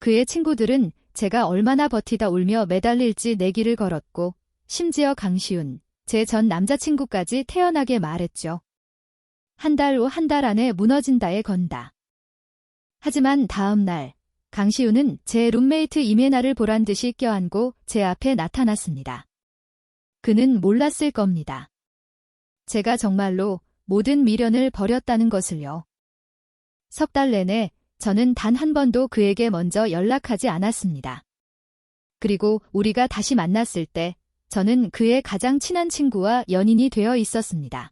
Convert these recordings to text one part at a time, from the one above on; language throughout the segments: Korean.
그의 친구들은 제가 얼마나 버티다 울며 매달릴지 내기를 걸었고, 심지어 강시훈, 제 전 남자친구까지 태연하게 말했죠. 한 달 후 한 달 안에 무너진다에 건다. 하지만 다음 날, 강시훈은 제 룸메이트 이메나를 보란 듯이 껴안고 제 앞에 나타났습니다. 그는 몰랐을 겁니다. 제가 정말로 모든 미련을 버렸다는 것을요. 석 달 내내 저는 단 한 번도 그에게 먼저 연락하지 않았습니다. 그리고 우리가 다시 만났을 때 저는 그의 가장 친한 친구와 연인이 되어 있었습니다.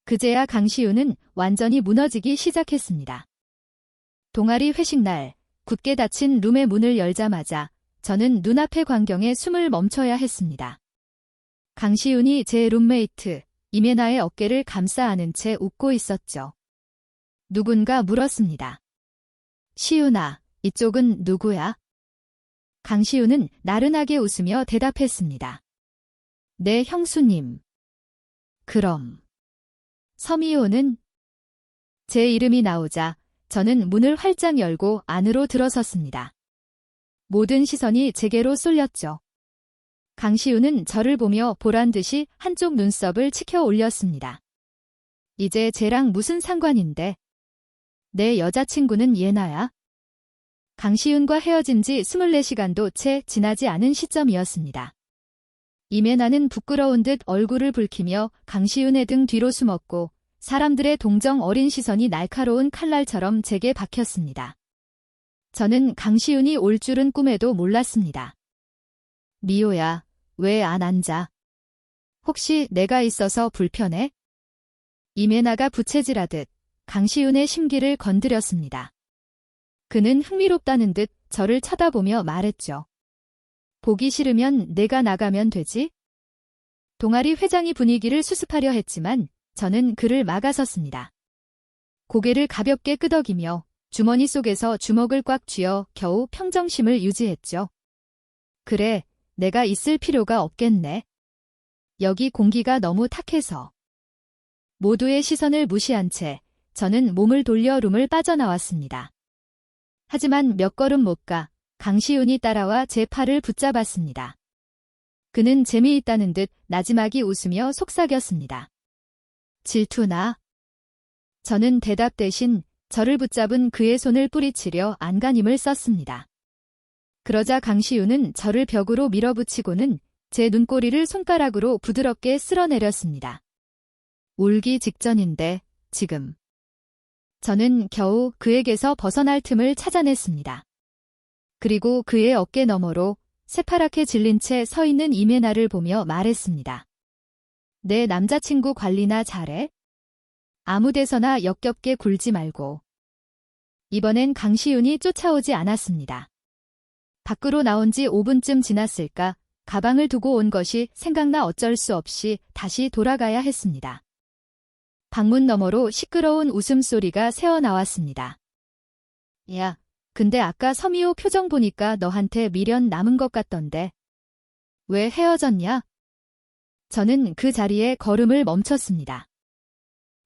그제야 강시훈은 완전히 무너지기 시작했습니다. 동아리 회식 날, 굳게 닫힌 룸의 문을 열자마자 저는 눈앞의 광경에 숨을 멈춰야 했습니다. 강시훈이 제 룸메이트 이메나의 어깨를 감싸 안은 채 웃고 있었죠. 누군가 물었습니다. 시훈아, 이쪽은 누구야? 강시훈은 나른하게 웃으며 대답했습니다. 네, 형수님. 그럼. 서미호는? 제 이름이 나오자 저는 문을 활짝 열고 안으로 들어섰습니다. 모든 시선이 제게로 쏠렸죠. 강시훈은 저를 보며 보란듯이 한쪽 눈썹을 치켜 올렸습니다. 이제 쟤랑 무슨 상관인데? 내 여자친구는 예나야? 강시훈과 헤어진 지 24시간도 채 지나지 않은 시점이었습니다. 이메나는 부끄러운 듯 얼굴을 붉히며 강시훈의 등 뒤로 숨었고 사람들의 동정 어린 시선이 날카로운 칼날처럼 제게 박혔습니다. 저는 강시훈이 올 줄은 꿈에도 몰랐습니다. 미호야, 왜 안 앉아? 혹시 내가 있어서 불편해? 이메나가 부채질하듯 강시훈의 심기를 건드렸습니다. 그는 흥미롭다는 듯 저를 쳐다보며 말했죠. 보기 싫으면 내가 나가면 되지? 동아리 회장이 분위기를 수습하려 했지만 저는 그를 막아섰습니다. 고개를 가볍게 끄덕이며 주머니 속에서 주먹을 꽉 쥐어 겨우 평정심을 유지했죠. 그래, 내가 있을 필요가 없겠네. 여기 공기가 너무 탁해서. 모두의 시선을 무시한 채 저는 몸을 돌려 룸을 빠져나왔습니다. 하지만 몇 걸음 못 가 강시훈이 따라와 제 팔을 붙잡았습니다. 그는 재미있다는 듯 나지막이 웃으며 속삭였습니다. 질투나? 저는 대답 대신 저를 붙잡은 그의 손을 뿌리치려 안간힘을 썼습니다. 그러자 강시훈은 저를 벽으로 밀어붙이고는 제 눈꼬리를 손가락으로 부드럽게 쓸어내렸습니다. 울기 직전인데 지금. 저는 겨우 그에게서 벗어날 틈을 찾아냈습니다. 그리고 그의 어깨 너머로 새파랗게 질린 채 서 있는 이메나를 보며 말했습니다. 내 남자친구 관리나 잘해? 아무 데서나 역겹게 굴지 말고. 이번엔 강시훈이 쫓아오지 않았습니다. 밖으로 나온 지 5분쯤 지났을까 가방을 두고 온 것이 생각나 어쩔 수 없이 다시 돌아가야 했습니다. 방문 너머로 시끄러운 웃음소리가 새어나왔습니다. 야, 근데 아까 서미호 표정 보니까 너한테 미련 남은 것 같던데. 왜 헤어졌냐? 저는 그 자리에 걸음을 멈췄습니다.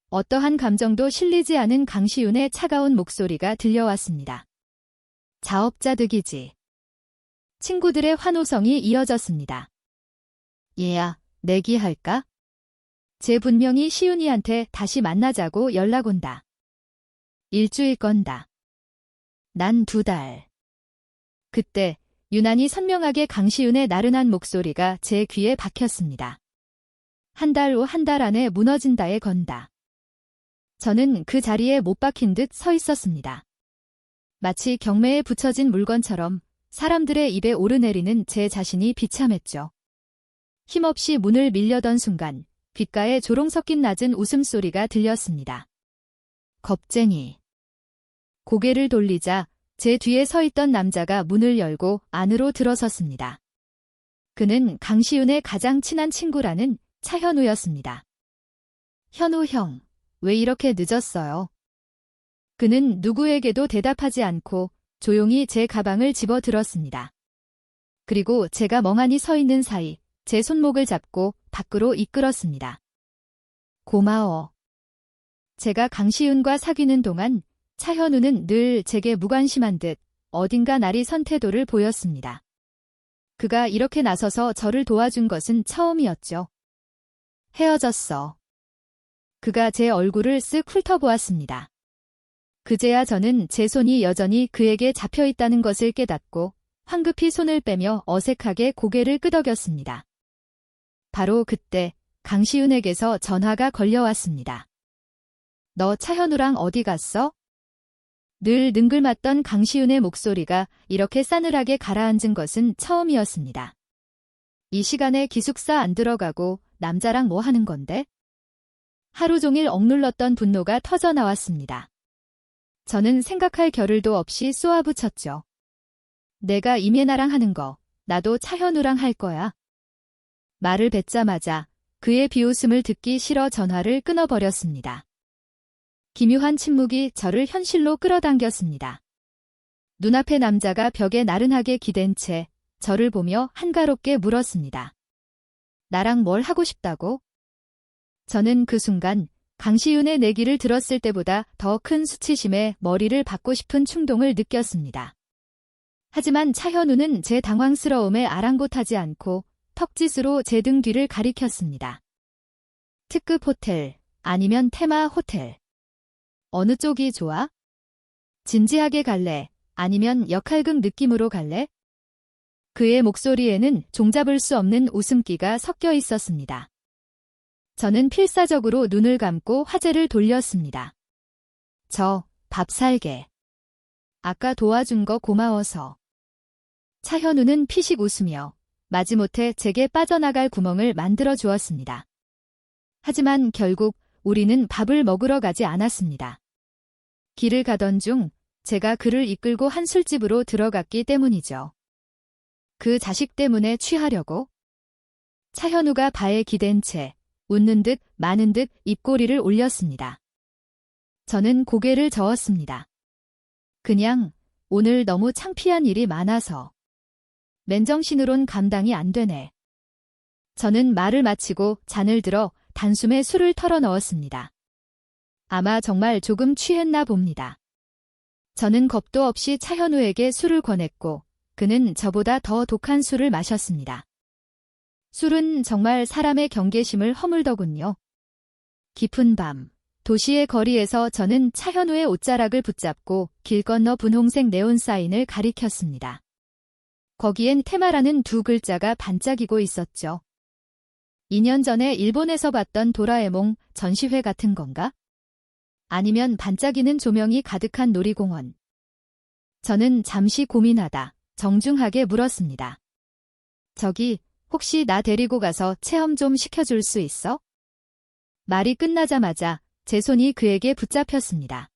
어떠한 감정도 실리지 않은 강시훈의 차가운 목소리가 들려왔습니다. 자업자득이지. 친구들의 환호성이 이어졌습니다. 얘야, 내기할까? 쟤 분명히 시훈이한테 다시 만나자고 연락 온다. 일주일 건다. 난 2달. 그때 유난히 선명하게 강시훈의 나른한 목소리가 제 귀에 박혔습니다. 한 달 후 한 달 안에 무너진다에 건다. 저는 그 자리에 못 박힌 듯 서 있었습니다. 마치 경매에 붙여진 물건처럼 사람들의 입에 오르내리는 제 자신이 비참했죠. 힘없이 문을 밀려던 순간 귓가에 조롱 섞인 낮은 웃음소리가 들렸습니다. 겁쟁이. 고개를 돌리자 제 뒤에 서 있던 남자가 문을 열고 안으로 들어섰습니다. 그는 강시훈의 가장 친한 친구라는 차현우였습니다. 현우 형, 왜 이렇게 늦었어요? 그는 누구에게도 대답하지 않고 조용히 제 가방을 집어 들었습니다. 그리고 제가 멍하니 서 있는 사이 제 손목을 잡고 밖으로 이끌었습니다. 고마워. 제가 강시훈과 사귀는 동안 차현우는 늘 제게 무관심한 듯 어딘가 날이 선 태도를 보였습니다. 그가 이렇게 나서서 저를 도와준 것은 처음이었죠. 헤어졌어. 그가 제 얼굴을 쓱 훑어보았습니다. 그제야 저는 제 손이 여전히 그에게 잡혀있다는 것을 깨닫고 황급히 손을 빼며 어색하게 고개를 끄덕였습니다. 바로 그때 강시윤에게서 전화가 걸려왔습니다. 너 차현우랑 어디 갔어? 늘 능글맞던 강시윤의 목소리가 이렇게 싸늘하게 가라앉은 것은 처음이었습니다. 이 시간에 기숙사 안 들어가고 남자랑 뭐 하는 건데? 하루 종일 억눌렀던 분노가 터져 나왔습니다. 저는 생각할 겨를도 없이 쏘아붙였죠. 내가 임예나랑 하는 거, 나도 차현우랑 할 거야. 말을 뱉자마자 그의 비웃음을 듣기 싫어 전화를 끊어버렸습니다. 기묘한 침묵이 저를 현실로 끌어당겼습니다. 눈앞의 남자가 벽에 나른하게 기댄 채 저를 보며 한가롭게 물었습니다. 나랑 뭘 하고 싶다고? 저는 그 순간 강시윤의 내기를 들었을 때보다 더 큰 수치심에 머리를 박고 싶은 충동을 느꼈습니다. 하지만 차현우는 제 당황스러움에 아랑곳하지 않고 턱짓으로 제 등 뒤를 가리켰습니다. 특급 호텔, 아니면 테마 호텔. 어느 쪽이 좋아? 진지하게 갈래? 아니면 역할극 느낌으로 갈래? 그의 목소리에는 종잡을 수 없는 웃음기가 섞여 있었습니다. 저는 필사적으로 눈을 감고 화제를 돌렸습니다. 저, 밥 살게. 아까 도와준 거 고마워서. 차현우는 피식 웃으며 마지못해 제게 빠져나갈 구멍을 만들어 주었습니다. 하지만 결국 우리는 밥을 먹으러 가지 않았습니다. 길을 가던 중 제가 그를 이끌고 한 술집으로 들어갔기 때문이죠. 그 자식 때문에 취하려고? 차현우가 바에 기댄 채 웃는 듯 마는 듯 입꼬리를 올렸습니다. 저는 고개를 저었습니다. 그냥 오늘 너무 창피한 일이 많아서. 맨정신으론 감당이 안 되네. 저는 말을 마치고 잔을 들어 단숨에 술을 털어 넣었습니다. 아마 정말 조금 취했나 봅니다. 저는 겁도 없이 차현우에게 술을 권했고 그는 저보다 더 독한 술을 마셨습니다. 술은 정말 사람의 경계심을 허물더군요. 깊은 밤, 도시의 거리에서 저는 차현우의 옷자락을 붙잡고 길 건너 분홍색 네온 사인을 가리켰습니다. 거기엔 테마라는 두 글자가 반짝이고 있었죠. 2년 전에 일본에서 봤던 도라에몽 전시회 같은 건가? 아니면 반짝이는 조명이 가득한 놀이공원. 저는 잠시 고민하다 정중하게 물었습니다. 저기, 혹시 나 데리고 가서 체험 좀 시켜줄 수 있어? 말이 끝나자마자 제 손이 그에게 붙잡혔습니다.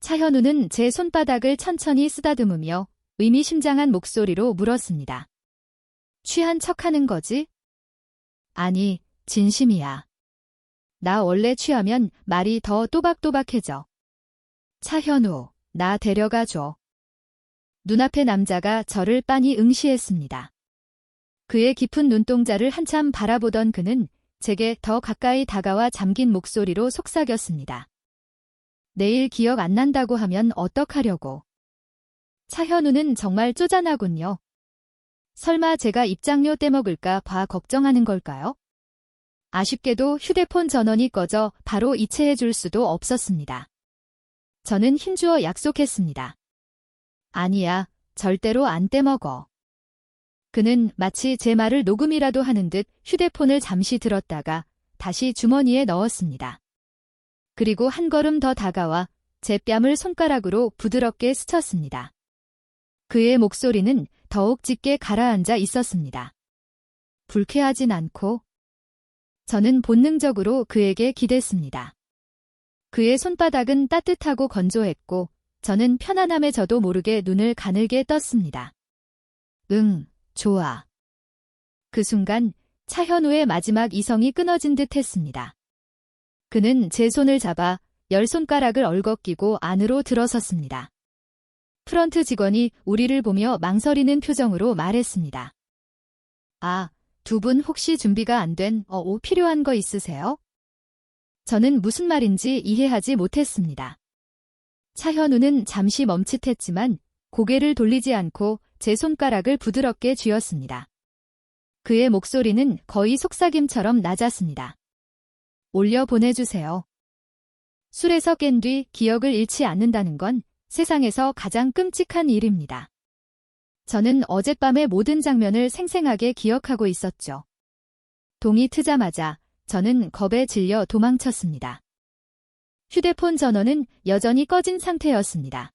차현우는 제 손바닥을 천천히 쓰다듬으며 의미심장한 목소리로 물었습니다. 취한 척하는 거지? 아니, 진심이야. 나 원래 취하면 말이 더 또박또박해져. 차현우, 나 데려가줘. 눈앞의 남자가 저를 빤히 응시했습니다. 그의 깊은 눈동자를 한참 바라보던 그는 제게 더 가까이 다가와 잠긴 목소리로 속삭였습니다. 내일 기억 안 난다고 하면 어떡하려고. 차현우는 정말 쪼잔하군요. 설마 제가 입장료 떼먹을까 봐 걱정하는 걸까요? 아쉽게도 휴대폰 전원이 꺼져 바로 이체해 줄 수도 없었습니다. 저는 힘주어 약속했습니다. 아니야, 절대로 안 떼먹어. 그는 마치 제 말을 녹음이라도 하는 듯 휴대폰을 잠시 들었다가 다시 주머니에 넣었습니다. 그리고 한 걸음 더 다가와 제 뺨을 손가락으로 부드럽게 스쳤습니다. 그의 목소리는 더욱 짙게 가라앉아 있었습니다. 불쾌하진 않고. 저는 본능적으로 그에게 기댔습니다. 그의 손바닥은 따뜻하고 건조했고 저는 편안함에 저도 모르게 눈을 가늘게 떴습니다. 응, 좋아. 그 순간 차현우의 마지막 이성이 끊어진 듯 했습니다. 그는 제 손을 잡아 10손가락을 얽어끼고 안으로 들어섰습니다. 프런트 직원이 우리를 보며 망설이는 표정으로 말했습니다. 아, 두 분 혹시 준비가 안 된 옷 필요한 거 있으세요? 저는 무슨 말인지 이해하지 못했습니다. 차현우는 잠시 멈칫했지만 고개를 돌리지 않고 제 손가락을 부드럽게 쥐었습니다. 그의 목소리는 거의 속삭임처럼 낮았습니다. 올려 보내주세요. 술에서 깬 뒤 기억을 잃지 않는다는 건 세상에서 가장 끔찍한 일입니다. 저는 어젯밤의 모든 장면을 생생하게 기억하고 있었죠. 동이 트자마자 저는 겁에 질려 도망쳤습니다. 휴대폰 전원은 여전히 꺼진 상태였습니다.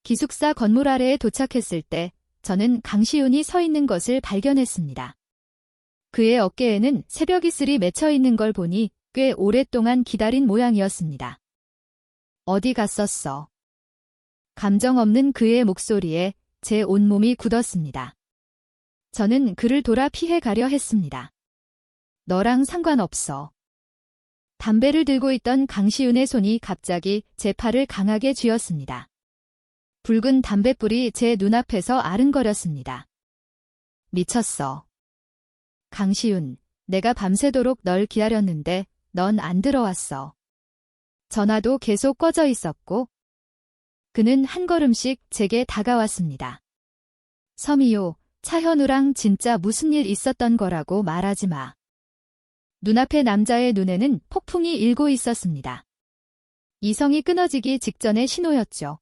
기숙사 건물 아래에 도착했을 때 저는 강시훈이 서 있는 것을 발견했습니다. 그의 어깨에는 새벽 이슬이 맺혀 있는 걸 보니 꽤 오랫동안 기다린 모양이었습니다. 어디 갔었어? 감정 없는 그의 목소리에 제 온몸이 굳었습니다. 저는 그를 돌아 피해 가려 했습니다. 너랑 상관없어. 담배를 들고 있던 강시훈의 손이 갑자기 제 팔을 강하게 쥐었습니다. 붉은 담뱃불이 제 눈앞에서 아른거렸습니다. 미쳤어. 강시훈, 내가 밤새도록 널 기다렸는데 넌 안 들어왔어. 전화도 계속 꺼져 있었고. 그는 한 걸음씩 제게 다가왔습니다. 서미호, 차현우랑 진짜 무슨 일 있었던 거라고 말하지 마. 눈앞의 남자의 눈에는 폭풍이 일고 있었습니다. 이성이 끊어지기 직전의 신호였죠.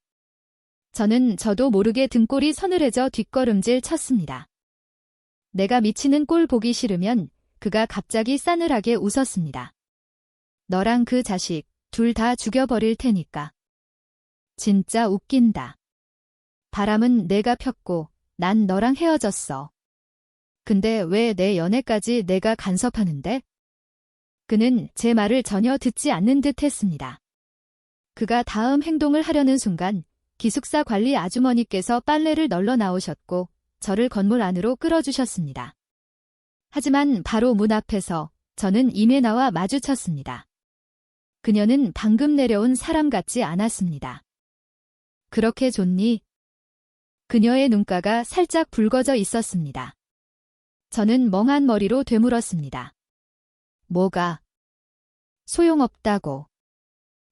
저도 모르게 등골이 서늘해져 뒷걸음질 쳤습니다. 내가 미치는 꼴 보기 싫으면 그가 갑자기 싸늘하게 웃었습니다. 너랑 그 자식 둘 다 죽여버릴 테니까. 진짜 웃긴다. 바람은 내가 폈고 난 너랑 헤어졌어. 근데 왜 내 연애까지 내가 간섭하는데? 그는 제 말을 전혀 듣지 않는 듯 했습니다. 그가 다음 행동을 하려는 순간 기숙사 관리 아주머니께서 빨래를 널러 나오셨고 저를 건물 안으로 끌어주셨습니다. 하지만 바로 문 앞에서 저는 이메나와 마주쳤습니다. 그녀는 방금 내려온 사람 같지 않았습니다. 그렇게 좋니? 그녀의 눈가가 살짝 붉어져 있었습니다. 저는 멍한 머리로 되물었습니다. 뭐가? 소용없다고.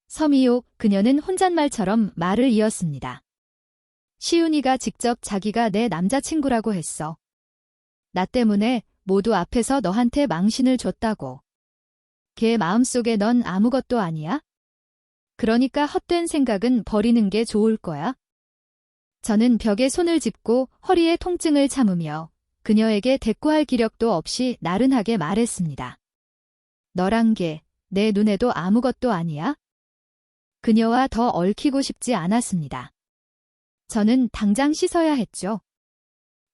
서미호, 그녀는 혼잣말처럼 말을 이었습니다. 시훈이가 직접 자기가 내 남자친구라고 했어. 나 때문에 모두 앞에서 너한테 망신을 줬다고. 걔 마음속에 넌 아무것도 아니야? 그러니까 헛된 생각은 버리는 게 좋을 거야. 저는 벽에 손을 짚고 허리의 통증을 참으며 그녀에게 대꾸할 기력도 없이 나른하게 말했습니다. 너란 게 내 눈에도 아무것도 아니야? 그녀와 더 얽히고 싶지 않았습니다. 저는 당장 씻어야 했죠.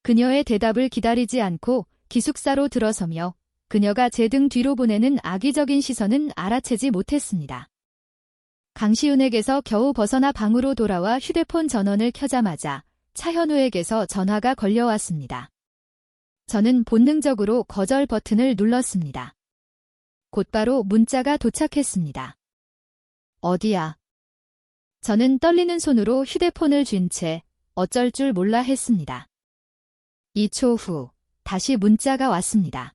그녀의 대답을 기다리지 않고 기숙사로 들어서며 그녀가 제 등 뒤로 보내는 악의적인 시선은 알아채지 못했습니다. 강시훈에게서 겨우 벗어나 방으로 돌아와 휴대폰 전원을 켜자마자 차현우에게서 전화가 걸려왔습니다. 저는 본능적으로 거절 버튼을 눌렀습니다. 곧바로 문자가 도착했습니다. 어디야? 저는 떨리는 손으로 휴대폰을 쥔 채 어쩔 줄 몰라 했습니다. 2초 후 다시 문자가 왔습니다.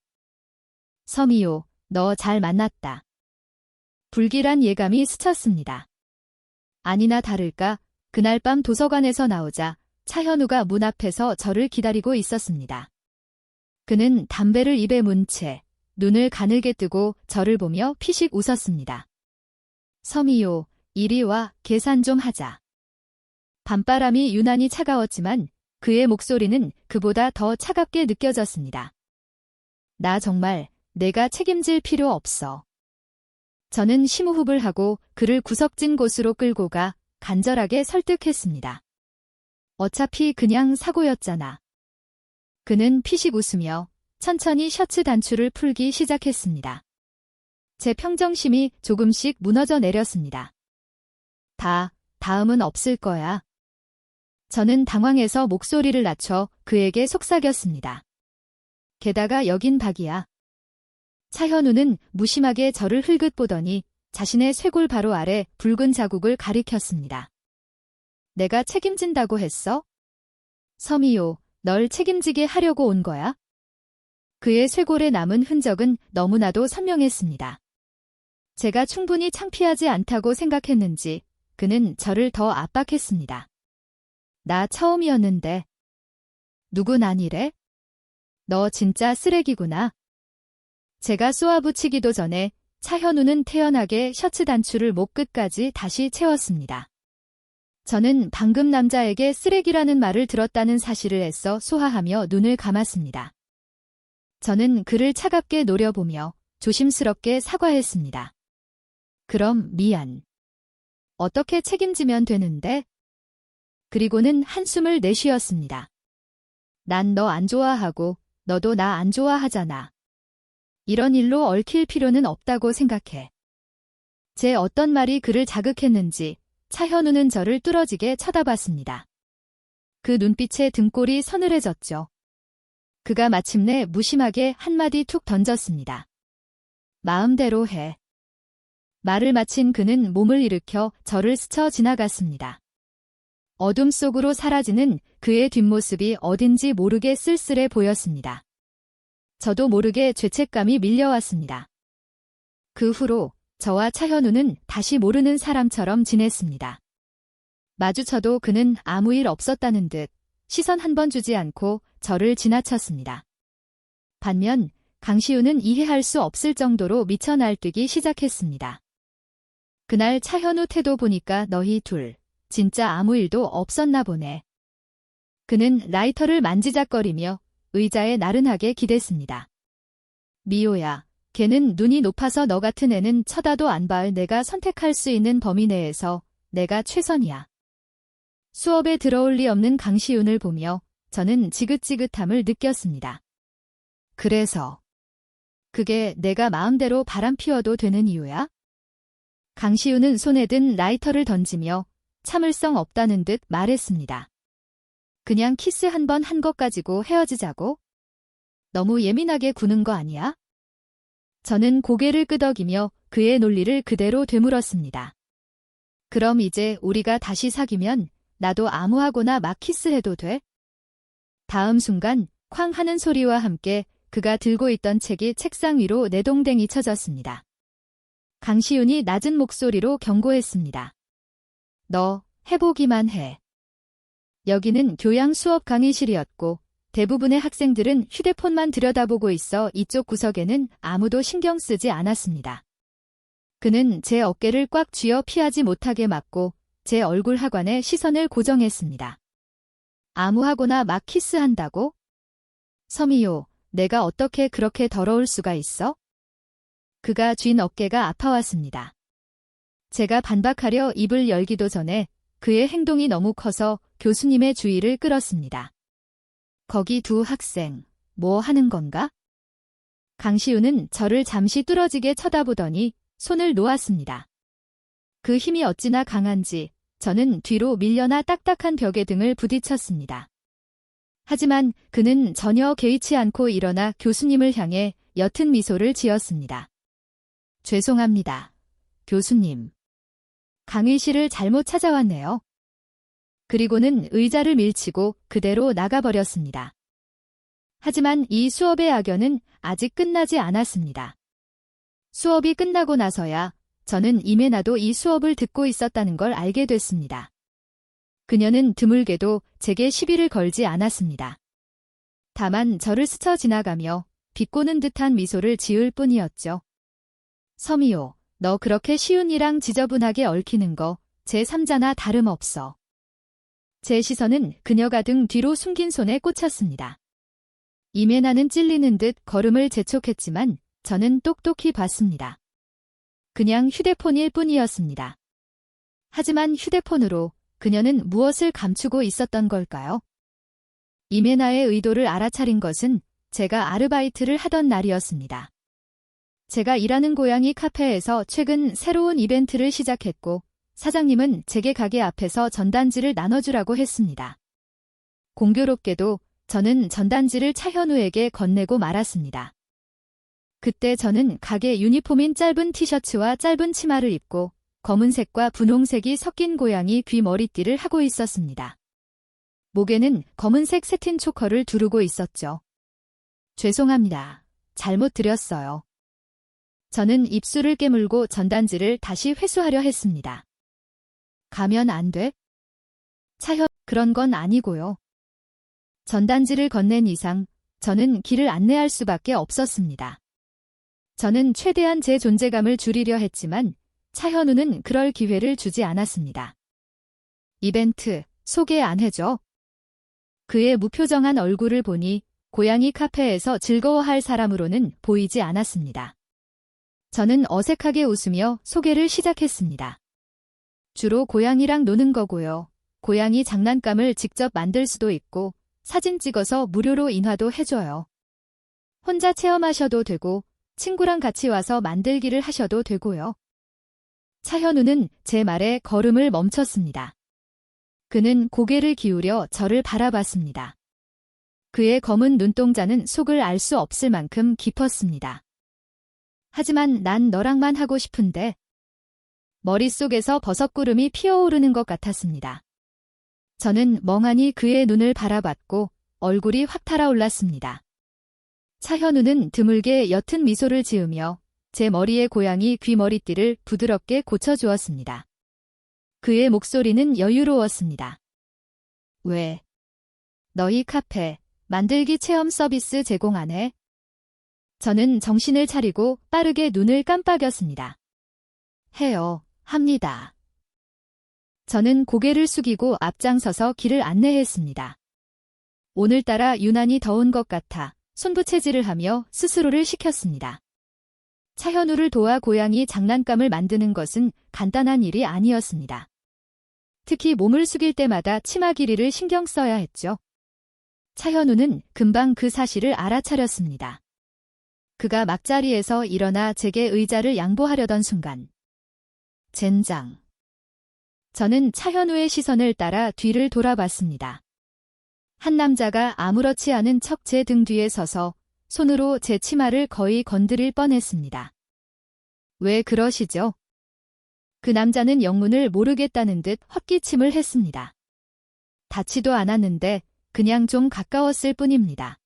서미호, 너 잘 만났다. 불길한 예감이 스쳤습니다. 아니나 다를까 그날 밤 도서관에서 나오자 차현우가 문 앞에서 저를 기다리고 있었습니다. 그는 담배를 입에 문 채 눈을 가늘게 뜨고 저를 보며 피식 웃었습니다. 서미호, 이리 와, 계산 좀 하자. 밤바람이 유난히 차가웠지만 그의 목소리는 그보다 더 차갑게 느껴졌습니다. 나 정말 내가 책임질 필요 없어. 저는 심호흡을 하고 그를 구석진 곳으로 끌고 가 간절하게 설득했습니다. 어차피 그냥 사고였잖아. 그는 피식 웃으며 천천히 셔츠 단추를 풀기 시작했습니다. 제 평정심이 조금씩 무너져 내렸습니다. 다음은 없을 거야. 저는 당황해서 목소리를 낮춰 그에게 속삭였습니다. 게다가 여긴 박이야. 차현우는 무심하게 저를 흘긋 보더니 자신의 쇄골 바로 아래 붉은 자국을 가리켰습니다. 내가 책임진다고 했어? 서미호, 널 책임지게 하려고 온 거야? 그의 쇄골에 남은 흔적은 너무나도 선명했습니다. 제가 충분히 창피하지 않다고 생각했는지 그는 저를 더 압박했습니다. 나 처음이었는데. 누군 아니래? 너 진짜 쓰레기구나. 제가 쏘아붙이기도 전에 차현우는 태연하게 셔츠 단추를 목 끝까지 다시 채웠습니다. 저는 방금 남자에게 쓰레기라는 말을 들었다는 사실을 애써 소화하며 눈을 감았습니다. 저는 그를 차갑게 노려보며 조심스럽게 사과했습니다. 그럼 미안. 어떻게 책임지면 되는데? 그리고는 한숨을 내쉬었습니다. 난 너 안 좋아하고 너도 나 안 좋아하잖아. 이런 일로 얽힐 필요는 없다고 생각해. 제 어떤 말이 그를 자극했는지 차현우는 저를 뚫어지게 쳐다봤습니다. 그 눈빛에 등골이 서늘해졌죠. 그가 마침내 무심하게 한마디 툭 던졌습니다. 마음대로 해. 말을 마친 그는 몸을 일으켜 저를 스쳐 지나갔습니다. 어둠 속으로 사라지는 그의 뒷모습이 어딘지 모르게 쓸쓸해 보였습니다. 저도 모르게 죄책감이 밀려왔습니다. 그 후로 저와 차현우는 다시 모르는 사람처럼 지냈습니다. 마주쳐도 그는 아무 일 없었다는 듯 시선 한 번 주지 않고 저를 지나쳤습니다. 반면 강시우는 이해할 수 없을 정도로 미쳐 날뛰기 시작했습니다. 그날 차현우 태도 보니까 너희 둘 진짜 아무 일도 없었나 보네. 그는 라이터를 만지작거리며 의자에 나른하게 기댔습니다. 미호야, 걔는 눈이 높아서 너 같은 애는 쳐다도 안 봐. 내가 선택할 수 있는 범위 내에서 내가 최선이야. 수업에 들어올 리 없는 강시윤을 보며 저는 지긋지긋함을 느꼈습니다. 그래서 그게 내가 마음대로 바람 피워도 되는 이유야? 강시윤은 손에 든 라이터를 던지며 참을성 없다는 듯 말했습니다. 그냥 키스 한 번 한 것 가지고 헤어지자고? 너무 예민하게 구는 거 아니야? 저는 고개를 끄덕이며 그의 논리를 그대로 되물었습니다. 그럼 이제 우리가 다시 사귀면 나도 아무하고나 막 키스해도 돼? 다음 순간 쾅 하는 소리와 함께 그가 들고 있던 책이 책상 위로 내동댕이 쳐졌습니다. 강시윤이 낮은 목소리로 경고했습니다. 너 해보기만 해. 여기는 교양 수업 강의실이었고 대부분의 학생들은 휴대폰만 들여다보고 있어 이쪽 구석에는 아무도 신경 쓰지 않았습니다. 그는 제 어깨를 꽉 쥐어 피하지 못하게 막고 제 얼굴 하관에 시선을 고정했습니다. 아무하고나 막 키스한다고? 서미호, 내가 어떻게 그렇게 더러울 수가 있어? 그가 쥔 어깨가 아파왔습니다. 제가 반박하려 입을 열기도 전에 그의 행동이 너무 커서 교수님의 주의를 끌었습니다. 거기 두 학생, 뭐 하는 건가? 강시우는 저를 잠시 뚫어지게 쳐다보더니 손을 놓았습니다. 그 힘이 어찌나 강한지 저는 뒤로 밀려나 딱딱한 벽에 등을 부딪혔습니다. 하지만 그는 전혀 개의치 않고 일어나 교수님을 향해 옅은 미소를 지었습니다. 죄송합니다. 교수님. 강의실을 잘못 찾아왔네요. 그리고는 의자를 밀치고 그대로 나가버렸습니다. 하지만 이 수업의 악연은 아직 끝나지 않았습니다. 수업이 끝나고 나서야 저는 이메나도 이 수업을 듣고 있었다는 걸 알게 됐습니다. 그녀는 드물게도 제게 시비를 걸지 않았습니다. 다만 저를 스쳐 지나가며 비꼬는 듯한 미소를 지을 뿐이었죠. 서미호, 너 그렇게 시윤이랑 지저분하게 얽히는 거 제 3자나 다름없어. 제 시선은 그녀가 등 뒤로 숨긴 손에 꽂혔습니다. 이메나는 찔리는 듯 걸음을 재촉했지만 저는 똑똑히 봤습니다. 그냥 휴대폰일 뿐이었습니다. 하지만 휴대폰으로 그녀는 무엇을 감추고 있었던 걸까요? 이메나의 의도를 알아차린 것은 제가 아르바이트를 하던 날이었습니다. 제가 일하는 고양이 카페에서 최근 새로운 이벤트를 시작했고 사장님은 제게 가게 앞에서 전단지를 나눠주라고 했습니다. 공교롭게도 저는 전단지를 차현우에게 건네고 말았습니다. 그때 저는 가게 유니폼인 짧은 티셔츠와 짧은 치마를 입고 검은색과 분홍색이 섞인 고양이 귀 머리띠를 하고 있었습니다. 목에는 검은색 새틴 초커를 두르고 있었죠. 죄송합니다. 잘못 드렸어요. 저는 입술을 깨물고 전단지를 다시 회수하려 했습니다. 가면 안 돼? 그런 건 아니고요. 전단지를 건넨 이상 저는 길을 안내할 수밖에 없었습니다. 저는 최대한 제 존재감을 줄이려 했지만 차현우는 그럴 기회를 주지 않았습니다. 이벤트, 소개 안 해줘. 그의 무표정한 얼굴을 보니 고양이 카페에서 즐거워할 사람으로는 보이지 않았습니다. 저는 어색하게 웃으며 소개를 시작했습니다. 주로 고양이랑 노는 거고요. 고양이 장난감을 직접 만들 수도 있고 사진 찍어서 무료로 인화도 해줘요. 혼자 체험하셔도 되고 친구랑 같이 와서 만들기를 하셔도 되고요. 차현우는 제 말에 걸음을 멈췄습니다. 그는 고개를 기울여 저를 바라봤습니다. 그의 검은 눈동자는 속을 알 수 없을 만큼 깊었습니다. 하지만 난 너랑만 하고 싶은데. 머릿속에서 버섯구름이 피어오르는 것 같았습니다. 저는 멍하니 그의 눈을 바라봤고 얼굴이 확 달아올랐습니다. 차현우는 드물게 옅은 미소를 지으며 제 머리에 고양이 귀머리띠를 부드럽게 고쳐주었습니다. 그의 목소리는 여유로웠습니다. 왜? 너희 카페 만들기 체험 서비스 제공 안 해? 저는 정신을 차리고 빠르게 눈을 깜빡였습니다. 해요, 합니다. 저는 고개를 숙이고 앞장서서 길을 안내했습니다. 오늘따라 유난히 더운 것 같아 손부채질을 하며 스스로를 식혔습니다. 차현우를 도와 고양이 장난감을 만드는 것은 간단한 일이 아니었습니다. 특히 몸을 숙일 때마다 치마 길이를 신경 써야 했죠. 차현우는 금방 그 사실을 알아차렸습니다. 그가 막자리에서 일어나 제게 의자를 양보하려던 순간. 젠장. 저는 차현우의 시선을 따라 뒤를 돌아봤습니다. 한 남자가 아무렇지 않은 척 제 등 뒤에 서서 손으로 제 치마를 거의 건드릴 뻔했습니다. 왜 그러시죠? 그 남자는 영문을 모르겠다는 듯 헛기침을 했습니다. 닿지도 않았는데 그냥 좀 가까웠을 뿐입니다.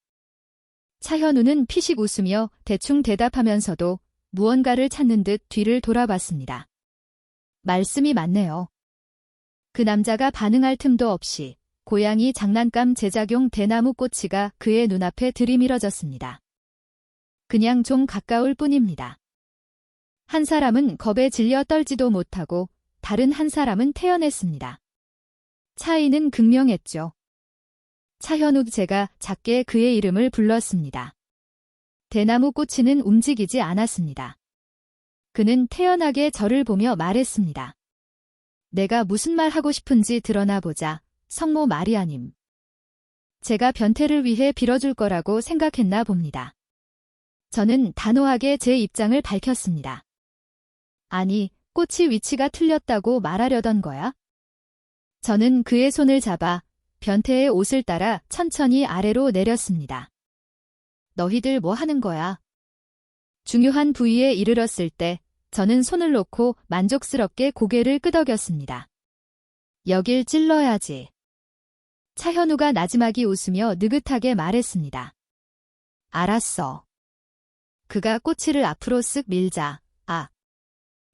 차현우는 피식 웃으며 대충 대답하면서도 무언가를 찾는 듯 뒤를 돌아봤습니다. 말씀이 맞네요. 그 남자가 반응할 틈도 없이 고양이 장난감 제작용 대나무 꼬치가 그의 눈앞에 들이밀어졌습니다. 그냥 좀 가까울 뿐입니다. 한 사람은 겁에 질려 떨지도 못하고 다른 한 사람은 태어냈습니다. 차이는 극명했죠. 차현우 제가 작게 그의 이름을 불렀습니다. 대나무 꼬치는 움직이지 않았습니다. 그는 태연하게 저를 보며 말했습니다. 내가 무슨 말 하고 싶은지 드러나 보자, 성모 마리아님. 제가 변태를 위해 빌어줄 거라고 생각했나 봅니다. 저는 단호하게 제 입장을 밝혔습니다. 아니, 꼬치 위치가 틀렸다고 말하려던 거야? 저는 그의 손을 잡아 변태의 옷을 따라 천천히 아래로 내렸습니다. 너희들 뭐 하는 거야? 중요한 부위에 이르렀을 때 저는 손을 놓고 만족스럽게 고개를 끄덕였습니다. 여길 찔러야지. 차현우가 나지막이 웃으며 느긋하게 말했습니다. 알았어. 그가 꼬치를 앞으로 쓱 밀자. 아.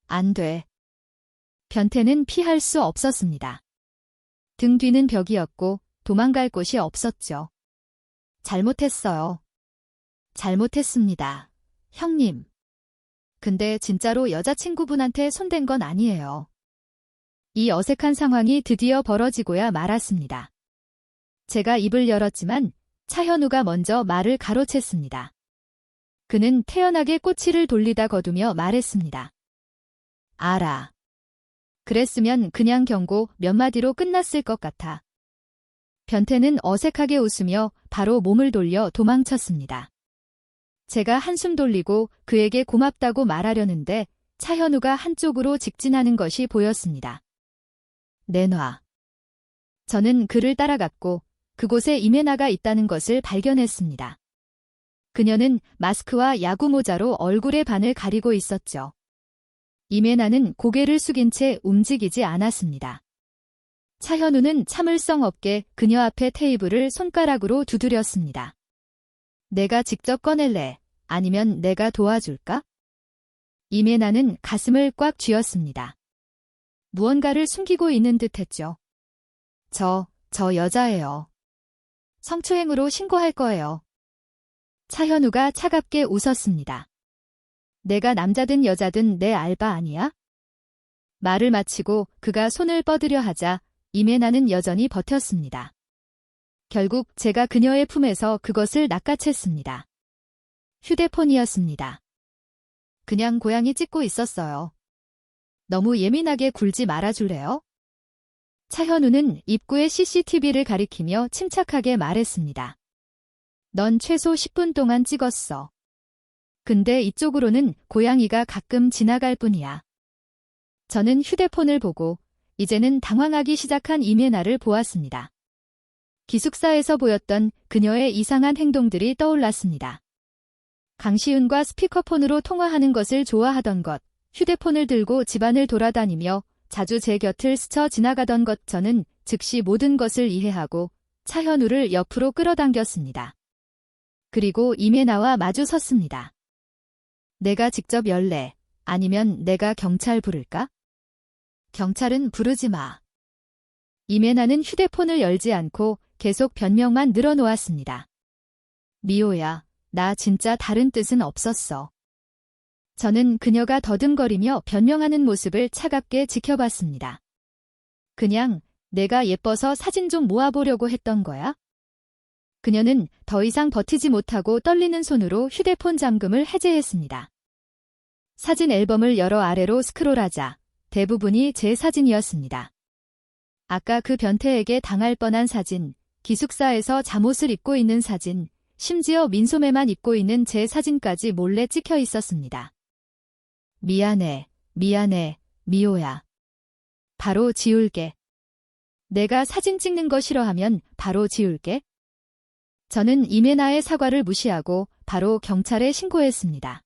안 돼. 변태는 피할 수 없었습니다. 등 뒤는 벽이었고 도망갈 곳이 없었죠. 잘못했어요. 잘못했습니다. 형님. 근데 진짜로 여자친구분한테 손댄 건 아니에요. 이 어색한 상황이 드디어 벌어지고야 말았습니다. 제가 입을 열었지만 차현우가 먼저 말을 가로챘습니다. 그는 태연하게 꼬치를 돌리다 거두며 말했습니다. 알아. 그랬으면 그냥 경고 몇 마디로 끝났을 것 같아. 변태는 어색하게 웃으며 바로 몸을 돌려 도망쳤습니다. 제가 한숨 돌리고 그에게 고맙다고 말하려는데 차현우가 한쪽으로 직진하는 것이 보였습니다. 내놔. 저는 그를 따라갔고 그곳에 이메나가 있다는 것을 발견했습니다. 그녀는 마스크와 야구 모자로 얼굴의 반을 가리고 있었죠. 이메나는 고개를 숙인 채 움직이지 않았습니다. 차현우는 참을성 없게 그녀 앞에 테이블을 손가락으로 두드렸습니다. 내가 직접 꺼낼래? 아니면 내가 도와줄까? 이메나는 가슴을 꽉 쥐었습니다. 무언가를 숨기고 있는 듯했죠. 저 여자예요. 성추행으로 신고할 거예요. 차현우가 차갑게 웃었습니다. 내가 남자든 여자든 내 알바 아니야? 말을 마치고 그가 손을 뻗으려 하자 임혜나는 여전히 버텼습니다. 결국 제가 그녀의 품에서 그것을 낚아챘습니다. 휴대폰이었습니다. 그냥 고양이 찍고 있었어요. 너무 예민하게 굴지 말아줄래요? 차현우는 입구에 CCTV를 가리키며 침착하게 말했습니다. 넌 최소 10분 동안 찍었어. 근데 이쪽으로는 고양이가 가끔 지나갈 뿐이야. 저는 휴대폰을 보고 이제는 당황하기 시작한 임혜나를 보았습니다. 기숙사에서 보였던 그녀의 이상한 행동들이 떠올랐습니다. 강시윤과 스피커폰으로 통화하는 것을 좋아하던 것, 휴대폰을 들고 집안을 돌아다니며 자주 제 곁을 스쳐 지나가던 것. 저는 즉시 모든 것을 이해하고 차현우를 옆으로 끌어당겼습니다. 그리고 임혜나와 마주 섰습니다. 내가 직접 열래? 아니면 내가 경찰 부를까? 경찰은 부르지 마. 임혜나는 휴대폰을 열지 않고 계속 변명만 늘어놓았습니다. 미호야, 나 진짜 다른 뜻은 없었어. 저는 그녀가 더듬거리며 변명하는 모습을 차갑게 지켜봤습니다. 그냥 내가 예뻐서 사진 좀 모아보려고 했던 거야? 그녀는 더 이상 버티지 못하고 떨리는 손으로 휴대폰 잠금을 해제했습니다. 사진 앨범을 열어 아래로 스크롤하자 대부분이 제 사진이었습니다. 아까 그 변태에게 당할 뻔한 사진, 기숙사에서 잠옷을 입고 있는 사진, 심지어 민소매만 입고 있는 제 사진까지 몰래 찍혀 있었습니다. 미안해, 미호야. 바로 지울게. 내가 사진 찍는 거 싫어하면 바로 지울게. 저는 임혜나의 사과를 무시하고 바로 경찰에 신고했습니다.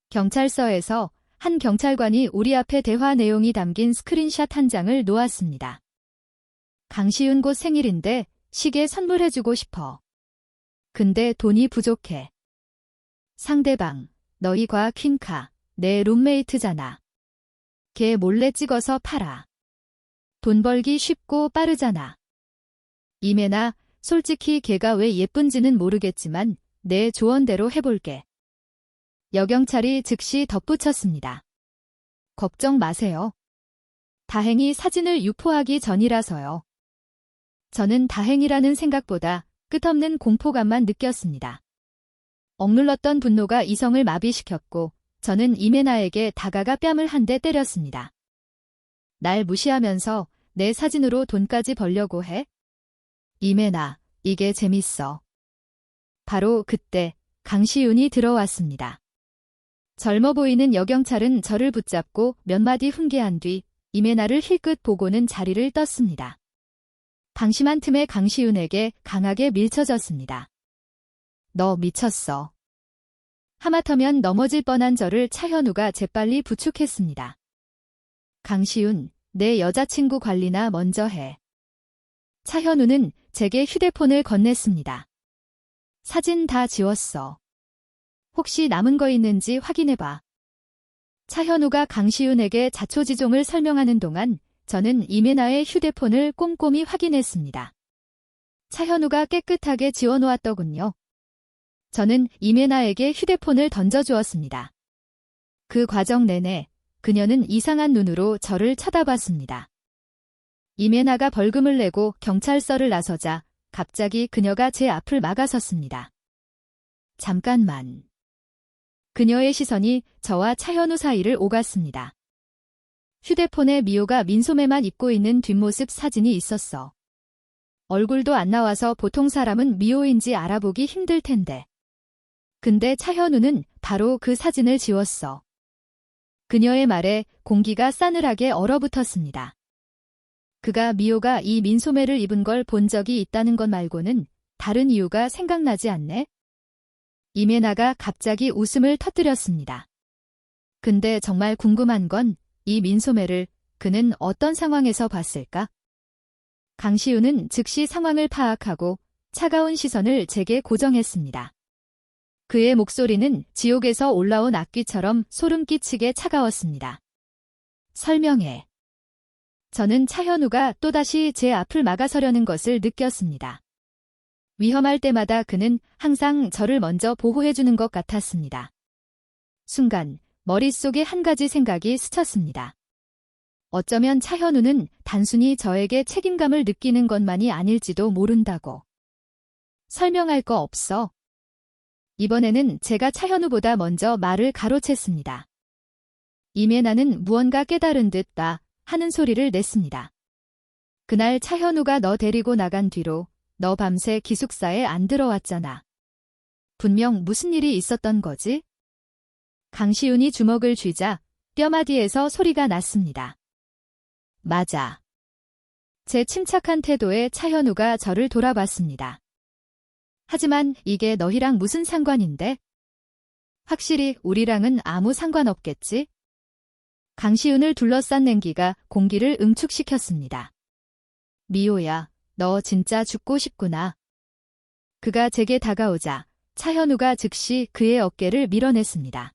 경찰서에서 한 경찰관이 우리 앞에 대화 내용이 담긴 스크린샷 한 장을 놓았습니다. 강시윤 곧 생일인데 시계 선물해주고 싶어. 근데 돈이 부족해. 상대방, 너희 과 퀸카, 내 룸메이트잖아. 걔 몰래 찍어서 팔아. 돈 벌기 쉽고 빠르잖아. 임혜나, 솔직히 걔가 왜 예쁜지는 모르겠지만 내 조언대로 해볼게. 여경찰이 즉시 덧붙였습니다. 걱정 마세요. 다행히 사진을 유포하기 전이라서요. 저는 다행이라는 생각보다 끝없는 공포감만 느꼈습니다. 억눌렀던 분노가 이성을 마비시켰고 저는 임혜나에게 다가가 뺨을 한 대 때렸습니다. 날 무시하면서 내 사진으로 돈까지 벌려고 해? 임혜나, 이게 재밌어. 바로 그때 강시윤이 들어왔습니다. 젊어 보이는 여경찰은 저를 붙잡고 몇 마디 훈계한 뒤 임혜나를 힐끗 보고는 자리를 떴습니다. 방심한 틈에 강시윤에게 강하게 밀쳐졌습니다. 너 미쳤어. 하마터면 넘어질 뻔한 저를 차현우가 재빨리 부축했습니다. 강시윤, 내 여자친구 관리나 먼저 해. 차현우는 제게 휴대폰을 건넸습니다. 사진 다 지웠어. 혹시 남은 거 있는지 확인해봐. 차현우가 강시윤에게 자초지종을 설명하는 동안 저는 임혜나의 휴대폰을 꼼꼼히 확인했습니다. 차현우가 깨끗하게 지워놓았더군요. 저는 임혜나에게 휴대폰을 던져주었습니다. 그 과정 내내 그녀는 이상한 눈으로 저를 쳐다봤습니다. 임혜나가 벌금을 내고 경찰서를 나서자 갑자기 그녀가 제 앞을 막아섰습니다. 잠깐만. 그녀의 시선이 저와 차현우 사이를 오갔습니다. 휴대폰에 미호가 민소매만 입고 있는 뒷모습 사진이 있었어. 얼굴도 안 나와서 보통 사람은 미호인지 알아보기 힘들 텐데. 근데 차현우는 바로 그 사진을 지웠어. 그녀의 말에 공기가 싸늘하게 얼어붙었습니다. 그가 미호가 이 민소매를 입은 걸 본 적이 있다는 것 말고는 다른 이유가 생각나지 않네? 임혜나가 갑자기 웃음을 터뜨렸습니다. 근데 정말 궁금한 건 이 민소매를 그는 어떤 상황에서 봤을까? 강시윤은 즉시 상황을 파악하고 차가운 시선을 제게 고정했습니다. 그의 목소리는 지옥에서 올라온 악귀처럼 소름 끼치게 차가웠습니다. 설명해. 저는 차현우가 또다시 제 앞을 막아서려는 것을 느꼈습니다. 위험할 때마다 그는 항상 저를 먼저 보호해주는 것 같았습니다. 순간 머릿속에 한 가지 생각이 스쳤습니다. 어쩌면 차현우는 단순히 저에게 책임감을 느끼는 것만이 아닐지도 모른다고. 설명할 거 없어. 이번에는 제가 차현우보다 먼저 말을 가로챘습니다. 이메나는 무언가 깨달은 듯 나 하는 소리를 냈습니다. 그날 차현우가 너 데리고 나간 뒤로 너 밤새 기숙사에 안 들어왔잖아. 분명 무슨 일이 있었던 거지? 강시훈이 주먹을 쥐자 뼈마디에서 소리가 났습니다. 맞아. 제 침착한 태도에 차현우가 저를 돌아봤습니다. 하지만 이게 너희랑 무슨 상관인데? 확실히 우리랑은 아무 상관없겠지? 강시훈을 둘러싼 냉기가 공기를 응축시켰습니다. 미호야, 너 진짜 죽고 싶구나. 그가 제게 다가오자 차현우가 즉시 그의 어깨를 밀어냈습니다.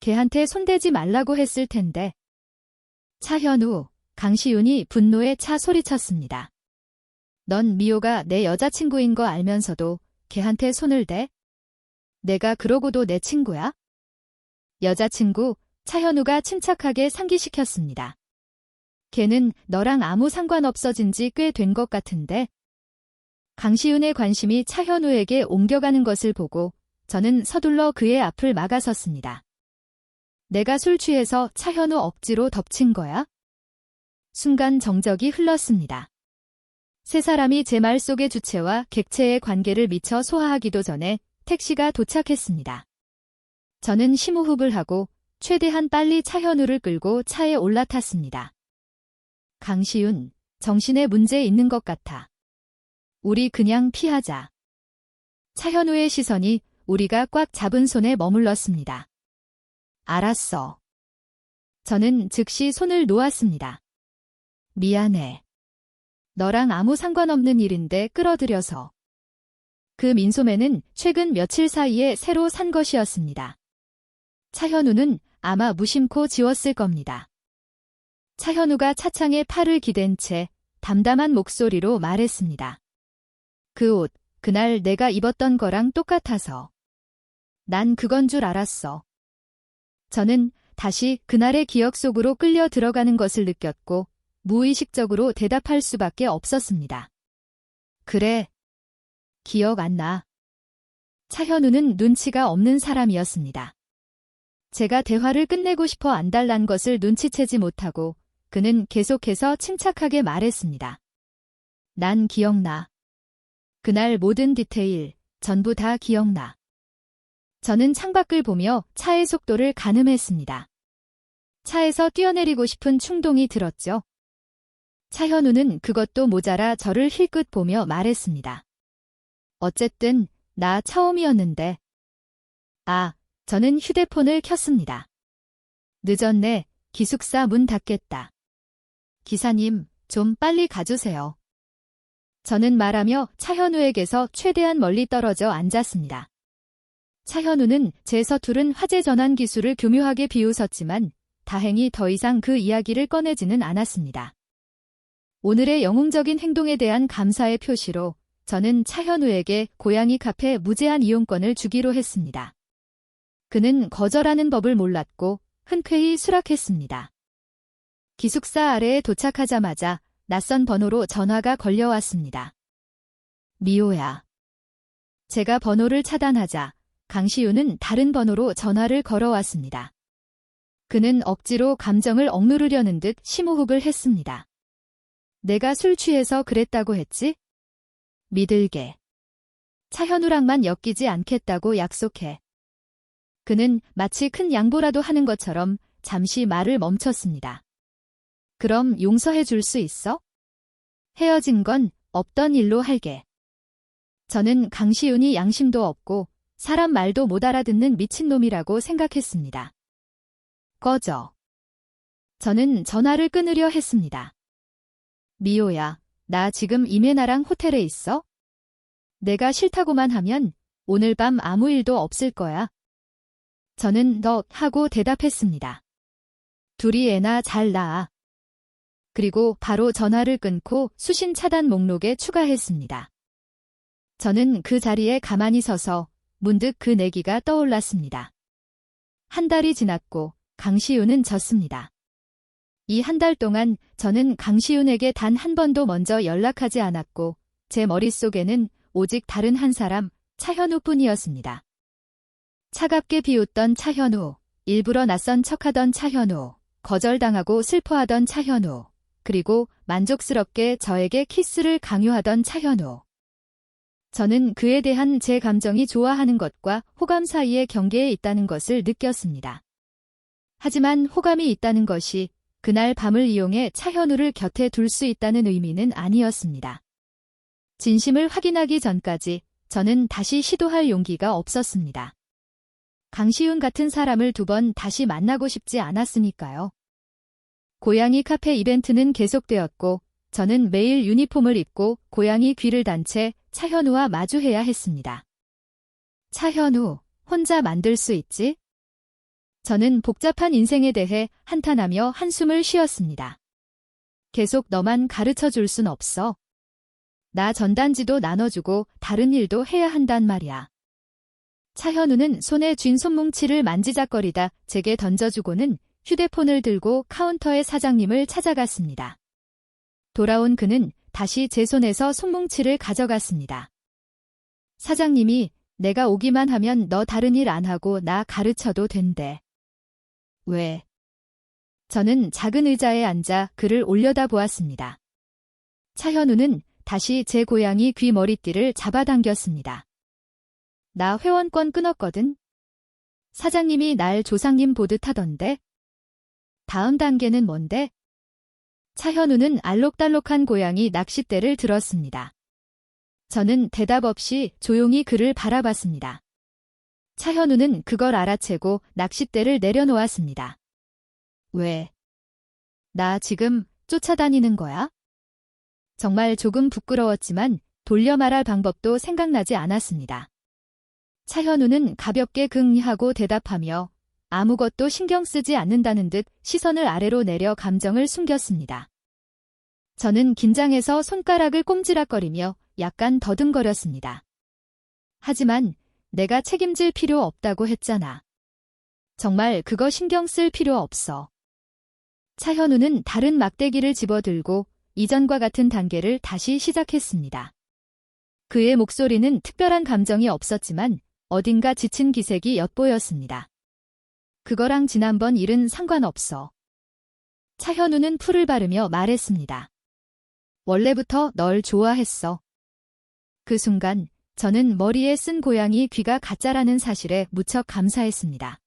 걔한테 손대지 말라고 했을 텐데. 차현우, 강시훈이 분노에 차 소리쳤습니다. 넌 미호가 내 여자친구인 거 알면서도 걔한테 손을 대? 내가 그러고도 내 친구야? 여자친구, 차현우가 침착하게 상기시켰습니다. 걔는 너랑 아무 상관없어진 지 꽤 된 것 같은데. 강시훈의 관심이 차현우에게 옮겨가는 것을 보고 저는 서둘러 그의 앞을 막아섰습니다. 내가 술 취해서 차현우 억지로 덮친 거야? 순간 정적이 흘렀습니다. 세 사람이 제 말 속의 주체와 객체의 관계를 미처 소화하기도 전에 택시가 도착했습니다. 저는 심호흡을 하고 최대한 빨리 차현우를 끌고 차에 올라탔습니다. 강시훈, 정신에 문제 있는 것 같아. 우리 그냥 피하자. 차현우의 시선이 우리가 꽉 잡은 손에 머물렀습니다. 알았어. 저는 즉시 손을 놓았습니다. 미안해. 너랑 아무 상관없는 일인데 끌어들여서. 그 민소매는 최근 며칠 사이에 새로 산 것이었습니다. 차현우는 아마 무심코 지웠을 겁니다. 차현우가 차창에 팔을 기댄 채 담담한 목소리로 말했습니다. 그 옷, 그날 내가 입었던 거랑 똑같아서. 난 그건 줄 알았어. 저는 다시 그날의 기억 속으로 끌려 들어가는 것을 느꼈고 무의식적으로 대답할 수밖에 없었습니다. 그래. 기억 안 나. 차현우는 눈치가 없는 사람이었습니다. 제가 대화를 끝내고 싶어 안달난 것을 눈치채지 못하고 그는 계속해서 침착하게 말했습니다. 난 기억나. 그날 모든 디테일, 전부 다 기억나. 저는 창밖을 보며 차의 속도를 가늠했습니다. 차에서 뛰어내리고 싶은 충동이 들었죠. 차현우는 그것도 모자라 저를 힐끗 보며 말했습니다. 어쨌든 나 처음이었는데. 아, 저는 휴대폰을 켰습니다. 늦었네. 기숙사 문 닫겠다. 기사님, 좀 빨리 가주세요. 저는 말하며 차현우에게서 최대한 멀리 떨어져 앉았습니다. 차현우는 제 서투른 화재 전환 기술을 교묘하게 비웃었지만 다행히 더 이상 그 이야기를 꺼내지는 않았습니다. 오늘의 영웅적인 행동에 대한 감사의 표시로 저는 차현우에게 고양이 카페 무제한 이용권을 주기로 했습니다. 그는 거절하는 법을 몰랐고 흔쾌히 수락했습니다. 기숙사 아래에 도착하자마자 낯선 번호로 전화가 걸려왔습니다. 미호야. 제가 번호를 차단하자 강시훈은 다른 번호로 전화를 걸어왔습니다. 그는 억지로 감정을 억누르려는 듯 심호흡을 했습니다. 내가 술 취해서 그랬다고 했지? 믿을게. 차현우랑만 엮이지 않겠다고 약속해. 그는 마치 큰 양보라도 하는 것처럼 잠시 말을 멈췄습니다. 그럼 용서해 줄 수 있어? 헤어진 건 없던 일로 할게. 저는 강시훈이 양심도 없고 사람 말도 못 알아듣는 미친놈이라고 생각했습니다. 꺼져. 저는 전화를 끊으려 했습니다. 미호야, 나 지금 이메나랑 호텔에 있어? 내가 싫다고만 하면 오늘 밤 아무 일도 없을 거야. 저는 너 하고 대답했습니다. 둘이 애나 잘 낳아. 그리고 바로 전화를 끊고 수신 차단 목록에 추가했습니다. 저는 그 자리에 가만히 서서 문득 그 내기가 떠올랐습니다. 한 달이 지났고 강시윤은 졌습니다. 이 한 달 동안 저는 강시윤에게 단 한 번도 먼저 연락하지 않았고 제 머릿속에는 오직 다른 한 사람, 차현우뿐이었습니다. 차갑게 비웃던 차현우, 일부러 낯선 척하던 차현우, 거절당하고 슬퍼하던 차현우, 그리고 만족스럽게 저에게 키스를 강요하던 차현우. 저는 그에 대한 제 감정이 좋아하는 것과 호감 사이의 경계에 있다는 것을 느꼈습니다. 하지만 호감이 있다는 것이 그날 밤을 이용해 차현우를 곁에 둘 수 있다는 의미는 아니었습니다. 진심을 확인하기 전까지 저는 다시 시도할 용기가 없었습니다. 강시윤 같은 사람을 두 번 다시 만나고 싶지 않았으니까요. 고양이 카페 이벤트는 계속되었고 저는 매일 유니폼을 입고 고양이 귀를 단 채 차현우와 마주해야 했습니다. 차현우, 혼자 만들 수 있지? 저는 복잡한 인생에 대해 한탄하며 한숨을 쉬었습니다. 계속 너만 가르쳐 줄 순 없어. 나 전단지도 나눠주고 다른 일도 해야 한단 말이야. 차현우는 손에 쥔 손뭉치를 만지작거리다 제게 던져주고는 휴대폰을 들고 카운터의 사장님을 찾아갔습니다. 돌아온 그는 다시 제 손에서 손뭉치를 가져갔습니다. 사장님이 내가 오기만 하면 너 다른 일 안 하고 나 가르쳐도 된대. 왜? 저는 작은 의자에 앉아 그를 올려다보았습니다. 차현우는 다시 제 고양이 귀 머리띠를 잡아당겼습니다. 나 회원권 끊었거든. 사장님이 날 조상님 보듯 하던데. 다음 단계는 뭔데? 차현우는 알록달록한 고양이 낚싯대를 들었습니다. 저는 대답 없이 조용히 그를 바라봤습니다. 차현우는 그걸 알아채고 낚싯대를 내려놓았습니다. 왜? 나 지금 쫓아다니는 거야? 정말 조금 부끄러웠지만 돌려 말할 방법도 생각나지 않았습니다. 차현우는 가볍게 하고 대답하며 아무것도 신경 쓰지 않는다는 듯 시선을 아래로 내려 감정을 숨겼습니다. 저는 긴장해서 손가락을 꼼지락거리며 약간 더듬거렸습니다. 하지만 내가 책임질 필요 없다고 했잖아. 정말 그거 신경 쓸 필요 없어. 차현우는 다른 막대기를 집어들고 이전과 같은 단계를 다시 시작했습니다. 그의 목소리는 특별한 감정이 없었지만 어딘가 지친 기색이 엿보였습니다. 그거랑 지난번 일은 상관없어. 차현우는 풀을 바르며 말했습니다. 원래부터 널 좋아했어. 그 순간 저는 머리에 쓴 고양이 귀가 가짜라는 사실에 무척 감사했습니다.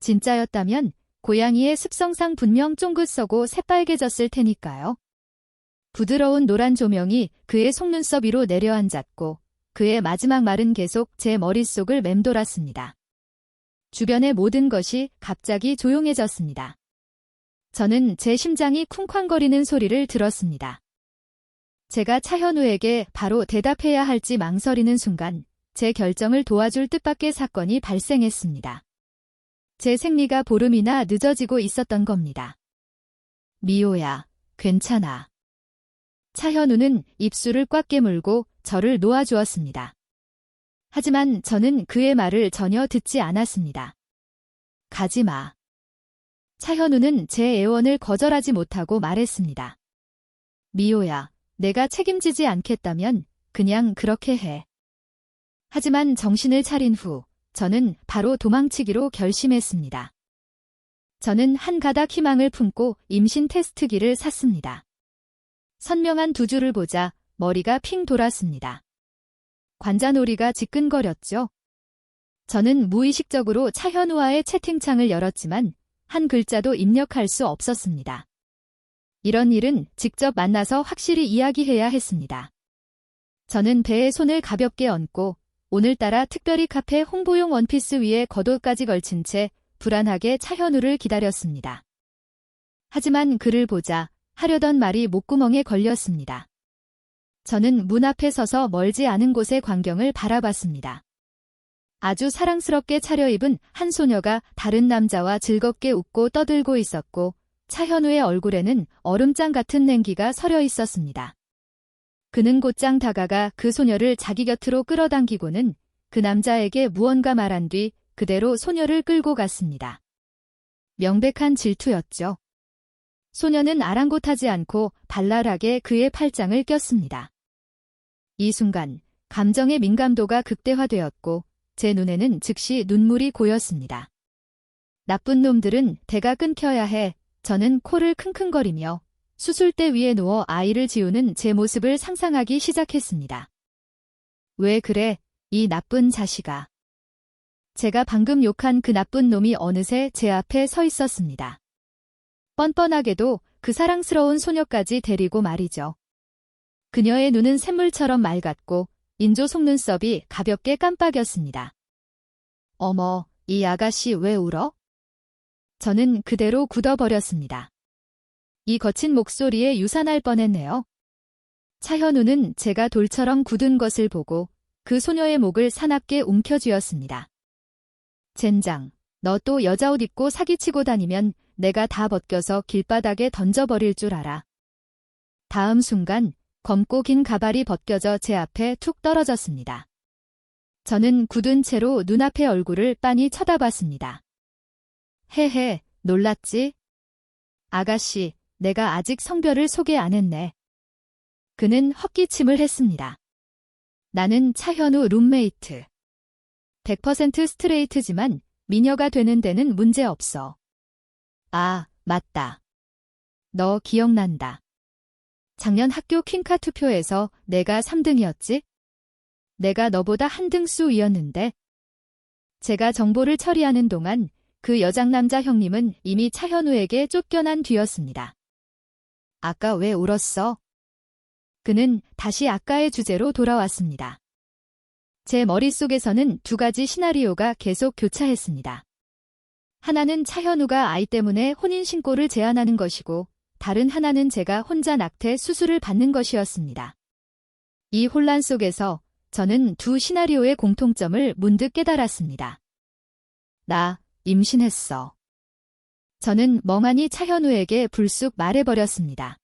진짜였다면 고양이의 습성상 분명 쫑긋 서고 새빨개졌을 테니까요. 부드러운 노란 조명이 그의 속눈썹 위로 내려앉았고 그의 마지막 말은 계속 제 머릿속을 맴돌았습니다. 주변의 모든 것이 갑자기 조용해졌습니다. 저는 제 심장이 쿵쾅거리는 소리를 들었습니다. 제가 차현우에게 바로 대답해야 할지 망설이는 순간 제 결정을 도와줄 뜻밖의 사건이 발생했습니다. 제 생리가 보름이나 늦어지고 있었던 겁니다. 미호야, 괜찮아. 차현우는 입술을 꽉 깨물고 저를 놓아주었습니다. 하지만 저는 그의 말을 전혀 듣지 않았습니다. 가지 마. 차현우는 제 애원을 거절하지 못하고 말했습니다. 미호야, 내가 책임지지 않겠다면 그냥 그렇게 해. 하지만 정신을 차린 후 저는 바로 도망치기로 결심했습니다. 저는 한 가닥 희망을 품고 임신 테스트기를 샀습니다. 선명한 두 줄을 보자 머리가 핑 돌았습니다. 관자놀이가 지끈거렸죠. 저는 무의식적으로 차현우와의 채팅창을 열었지만 한 글자도 입력할 수 없었습니다. 이런 일은 직접 만나서 확실히 이야기해야 했습니다. 저는 배에 손을 가볍게 얹고 오늘따라 특별히 카페 홍보용 원피스 위에 겉옷까지 걸친 채 불안하게 차현우를 기다렸습니다. 하지만 그를 보자 하려던 말이 목구멍에 걸렸습니다. 저는 문 앞에 서서 멀지 않은 곳의 광경을 바라봤습니다. 아주 사랑스럽게 차려입은 한 소녀가 다른 남자와 즐겁게 웃고 떠들고 있었고 차현우의 얼굴에는 얼음장 같은 냉기가 서려 있었습니다. 그는 곧장 다가가 그 소녀를 자기 곁으로 끌어당기고는 그 남자에게 무언가 말한 뒤 그대로 소녀를 끌고 갔습니다. 명백한 질투였죠. 소녀는 아랑곳하지 않고 발랄하게 그의 팔짱을 꼈습니다. 이 순간 감정의 민감도가 극대화되었고 제 눈에는 즉시 눈물이 고였습니다. 나쁜 놈들은 대가 끊겨야 해. 저는 코를 킁킁거리며 수술대 위에 누워 아이를 지우는 제 모습을 상상하기 시작했습니다. 왜 그래, 이 나쁜 자식아. 제가 방금 욕한 그 나쁜 놈이 어느새 제 앞에 서 있었습니다. 뻔뻔하게도 그 사랑스러운 소녀까지 데리고 말이죠. 그녀의 눈은 샘물처럼 맑았고 인조 속눈썹이 가볍게 깜빡였습니다. 어머, 이 아가씨 왜 울어? 저는 그대로 굳어버렸습니다. 이 거친 목소리에 유산할 뻔했네요. 차현우는 제가 돌처럼 굳은 것을 보고 그 소녀의 목을 사납게 움켜쥐었습니다. 젠장, 너 또 여자옷 입고 사기치고 다니면 내가 다 벗겨서 길바닥에 던져버릴 줄 알아. 다음 순간 검고 긴 가발이 벗겨져 제 앞에 툭 떨어졌습니다. 저는 굳은 채로 눈앞의 얼굴을 빤히 쳐다봤습니다. 헤헤, 놀랐지? 아가씨, 내가 아직 성별을 소개 안 했네. 그는 헛기침을 했습니다. 나는 차현우 룸메이트. 100% 스트레이트지만 미녀가 되는 데는 문제 없어. 아, 맞다. 너 기억난다. 작년 학교 퀸카 투표에서 내가 3등이었지? 내가 너보다 한 등수 위였는데. 제가 정보를 처리하는 동안 그 여장남자 형님은 이미 차현우에게 쫓겨난 뒤였습니다. 아까 왜 울었어? 그는 다시 아까의 주제로 돌아왔습니다. 제 머릿속에서는 두 가지 시나리오가 계속 교차했습니다. 하나는 차현우가 아이 때문에 혼인신고를 제안하는 것이고 다른 하나는 제가 혼자 낙태 수술을 받는 것이었습니다. 이 혼란 속에서 저는 두 시나리오의 공통점을 문득 깨달았습니다. 나 임신했어. 저는 멍하니 차현우에게 불쑥 말해버렸습니다.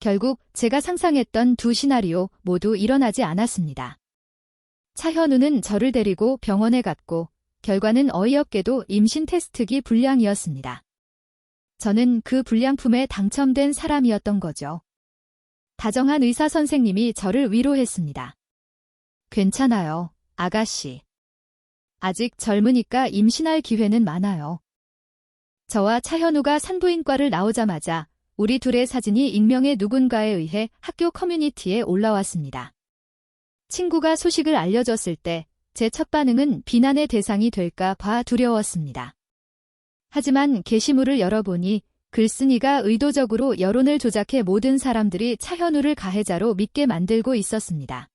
결국 제가 상상했던 두 시나리오 모두 일어나지 않았습니다. 차현우는 저를 데리고 병원에 갔고 결과는 어이없게도 임신 테스트기 불량이었습니다. 저는 그 불량품에 당첨된 사람이었던 거죠. 다정한 의사 선생님이 저를 위로했습니다. 괜찮아요, 아가씨. 아직 젊으니까 임신할 기회는 많아요. 저와 차현우가 산부인과를 나오자마자 우리 둘의 사진이 익명의 누군가에 의해 학교 커뮤니티에 올라왔습니다. 친구가 소식을 알려줬을 때 제 첫 반응은 비난의 대상이 될까 봐 두려웠습니다. 하지만 게시물을 열어보니 글쓴이가 의도적으로 여론을 조작해 모든 사람들이 차현우를 가해자로 믿게 만들고 있었습니다.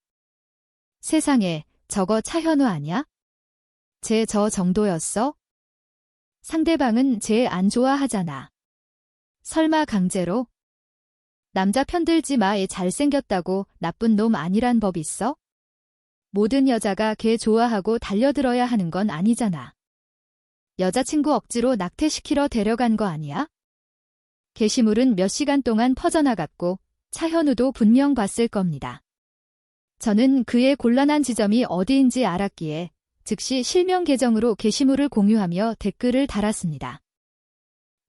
세상에, 저거 차현우 아냐? 쟤 저 정도였어? 상대방은 쟤 안 좋아하잖아. 설마 강제로? 남자 편들지 마. 애 잘생겼다고 나쁜 놈 아니란 법 있어? 모든 여자가 걔 좋아하고 달려들어야 하는 건 아니잖아. 여자친구 억지로 낙태시키러 데려간 거 아니야? 게시물은 몇 시간 동안 퍼져나갔고 차현우도 분명 봤을 겁니다. 저는 그의 곤란한 지점이 어디인지 알았기에 즉시 실명 계정으로 게시물을 공유하며 댓글을 달았습니다.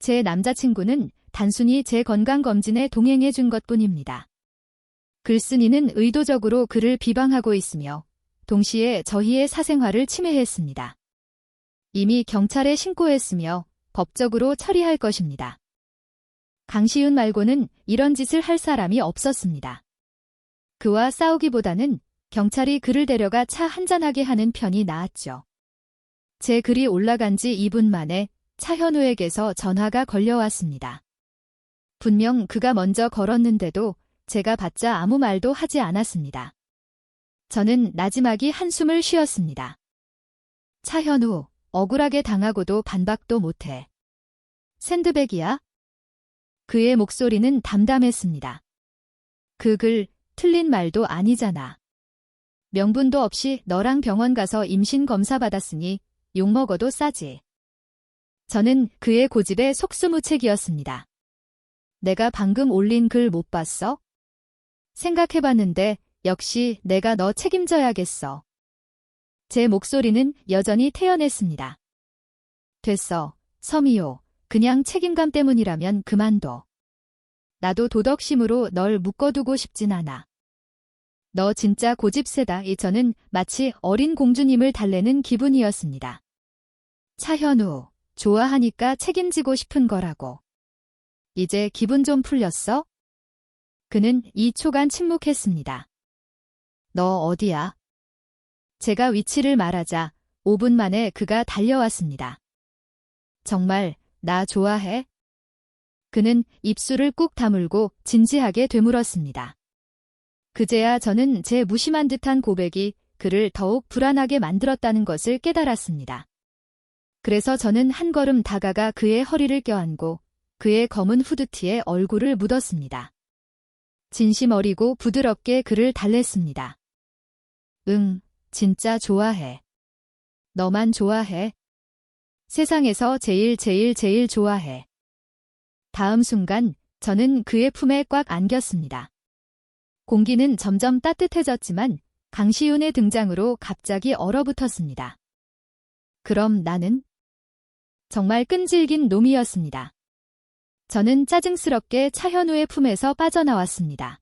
제 남자친구는 단순히 제 건강검진에 동행해 준 것뿐입니다. 글쓴이는 의도적으로 그를 비방하고 있으며 동시에 저희의 사생활을 침해했습니다. 이미 경찰에 신고했으며 법적으로 처리할 것입니다. 강시윤 말고는 이런 짓을 할 사람이 없었습니다. 그와 싸우기보다는 경찰이 그를 데려가 차 한잔하게 하는 편이 나았죠. 제 글이 올라간 지 2분 만에 차현우에게서 전화가 걸려왔습니다. 분명 그가 먼저 걸었는데도 제가 받자 아무 말도 하지 않았습니다. 저는 나지막이 한숨을 쉬었습니다. 차현우, 억울하게 당하고도 반박도 못해. 샌드백이야? 그의 목소리는 담담했습니다. 그 글, 틀린 말도 아니잖아. 명분도 없이 너랑 병원 가서 임신 검사 받았으니 욕먹어도 싸지. 저는 그의 고집에 속수무책이었습니다. 내가 방금 올린 글 못 봤어? 생각해봤는데 역시 내가 너 책임져야겠어. 제 목소리는 여전히 태연했습니다. 됐어, 서미호. 그냥 책임감 때문이라면 그만둬. 나도 도덕심으로 널 묶어두고 싶진 않아. 너 진짜 고집 세다. 저는 마치 어린 공주님을 달래는 기분이었습니다. 차현우, 좋아하니까 책임지고 싶은 거라고. 이제 기분 좀 풀렸어? 그는 2초간 침묵했습니다. 너 어디야? 제가 위치를 말하자 5분 만에 그가 달려왔습니다. 정말 나 좋아해? 그는 입술을 꾹 다물고 진지하게 되물었습니다. 그제야 저는 제 무심한 듯한 고백이 그를 더욱 불안하게 만들었다는 것을 깨달았습니다. 그래서 저는 한 걸음 다가가 그의 허리를 껴안고 그의 검은 후드티에 얼굴을 묻었습니다. 진심 어리고 부드럽게 그를 달랬습니다. 응, 진짜 좋아해. 너만 좋아해. 세상에서 제일 좋아해. 다음 순간 저는 그의 품에 꽉 안겼습니다. 공기는 점점 따뜻해졌지만 강시윤의 등장으로 갑자기 얼어붙었습니다. 그럼 나는? 정말 끈질긴 놈이었습니다. 저는 짜증스럽게 차현우의 품에서 빠져나왔습니다.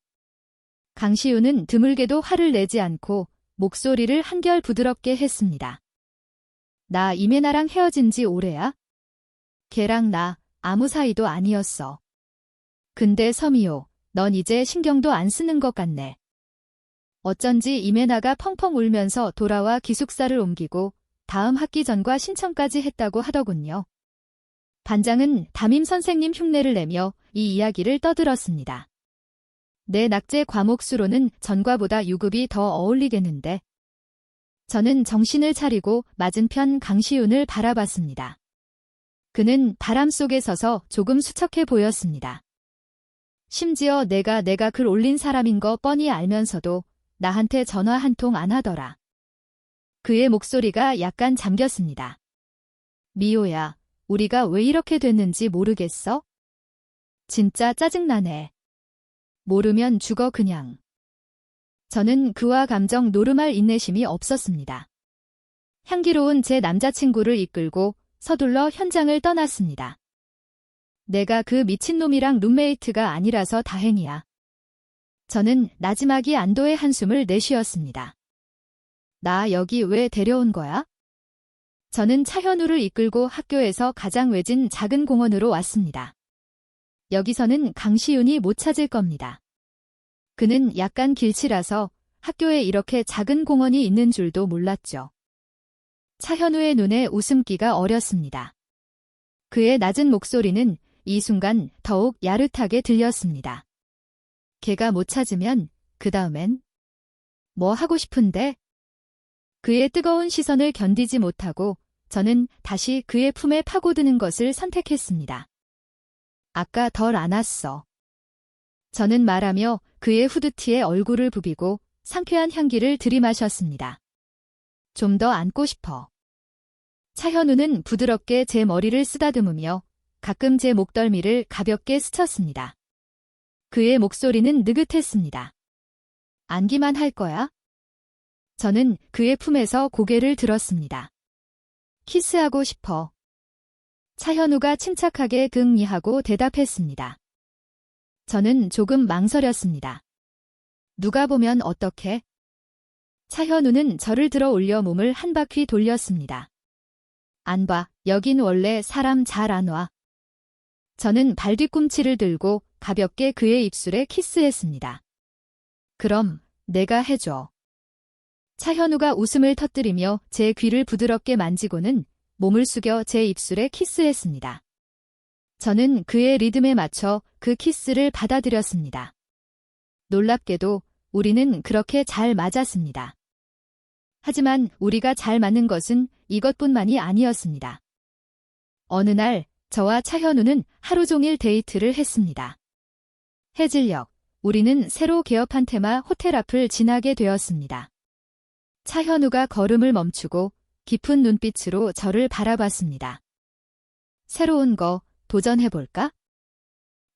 강시윤은 드물게도 화를 내지 않고 목소리를 한결 부드럽게 했습니다. 나 이메나랑 헤어진 지 오래야? 걔랑 나 아무 사이도 아니었어. 근데 서미호, 넌 이제 신경도 안 쓰는 것 같네. 어쩐지 이메나가 펑펑 울면서 돌아와 기숙사를 옮기고 다음 학기 전과 신청까지 했다고 하더군요. 반장은 담임 선생님 흉내를 내며 이 이야기를 떠들었습니다. 내 낙제 과목 수로는 전과보다 유급이 더 어울리겠는데. 저는 정신을 차리고 맞은편 강시윤을 바라봤습니다. 그는 바람 속에 서서 조금 수척해 보였습니다. 심지어 내가 글 올린 사람인 거 뻔히 알면서도 나한테 전화 한 통 안 하더라. 그의 목소리가 약간 잠겼습니다. 미호야, 우리가 왜 이렇게 됐는지 모르겠어? 진짜 짜증나네. 모르면 죽어 그냥. 저는 그와 감정 노름할 인내심이 없었습니다. 향기로운 제 남자친구를 이끌고 서둘러 현장을 떠났습니다. 내가 그 미친놈이랑 룸메이트가 아니라서 다행이야. 저는 나지막이 안도의 한숨을 내쉬었습니다. 나 여기 왜 데려온 거야? 저는 차현우를 이끌고 학교에서 가장 외진 작은 공원으로 왔습니다. 여기서는 강시윤이 못 찾을 겁니다. 그는 약간 길치라서 학교에 이렇게 작은 공원이 있는 줄도 몰랐죠. 차현우의 눈에 웃음기가 어렸습니다. 그의 낮은 목소리는 이 순간 더욱 야릇하게 들렸습니다. 걔가 못 찾으면 그 다음엔 뭐 하고 싶은데? 그의 뜨거운 시선을 견디지 못하고 저는 다시 그의 품에 파고드는 것을 선택했습니다. 아까 덜 안았어. 저는 말하며 그의 후드티에 얼굴을 부비고 상쾌한 향기를 들이마셨습니다. 좀 더 안고 싶어. 차현우는 부드럽게 제 머리를 쓰다듬으며 가끔 제 목덜미를 가볍게 스쳤습니다. 그의 목소리는 느긋했습니다. 안기만 할 거야? 저는 그의 품에서 고개를 들었습니다. 키스하고 싶어. 차현우가 침착하게 긍이하고 대답했습니다. 저는 조금 망설였습니다. 누가 보면 어떡해? 차현우는 저를 들어 올려 몸을 한 바퀴 돌렸습니다. 안 봐, 여긴 원래 사람 잘 안 와. 저는 발뒤꿈치를 들고 가볍게 그의 입술에 키스했습니다. 그럼 내가 해줘. 차현우가 웃음을 터뜨리며 제 귀를 부드럽게 만지고는 몸을 숙여 제 입술에 키스했습니다. 저는 그의 리듬에 맞춰 그 키스를 받아들였습니다. 놀랍게도 우리는 그렇게 잘 맞았습니다. 하지만 우리가 잘 맞는 것은 이것뿐만이 아니었습니다. 어느 날 저와 차현우는 하루 종일 데이트를 했습니다. 해질녘, 우리는 새로 개업한 테마 호텔 앞을 지나게 되었습니다. 차현우가 걸음을 멈추고 깊은 눈빛으로 저를 바라봤습니다. 새로운 거 도전해볼까?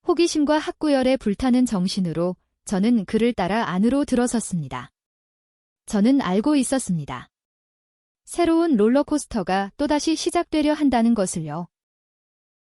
호기심과 학구열에 불타는 정신으로 저는 그를 따라 안으로 들어섰습니다. 저는 알고 있었습니다. 새로운 롤러코스터가 또다시 시작되려 한다는 것을요.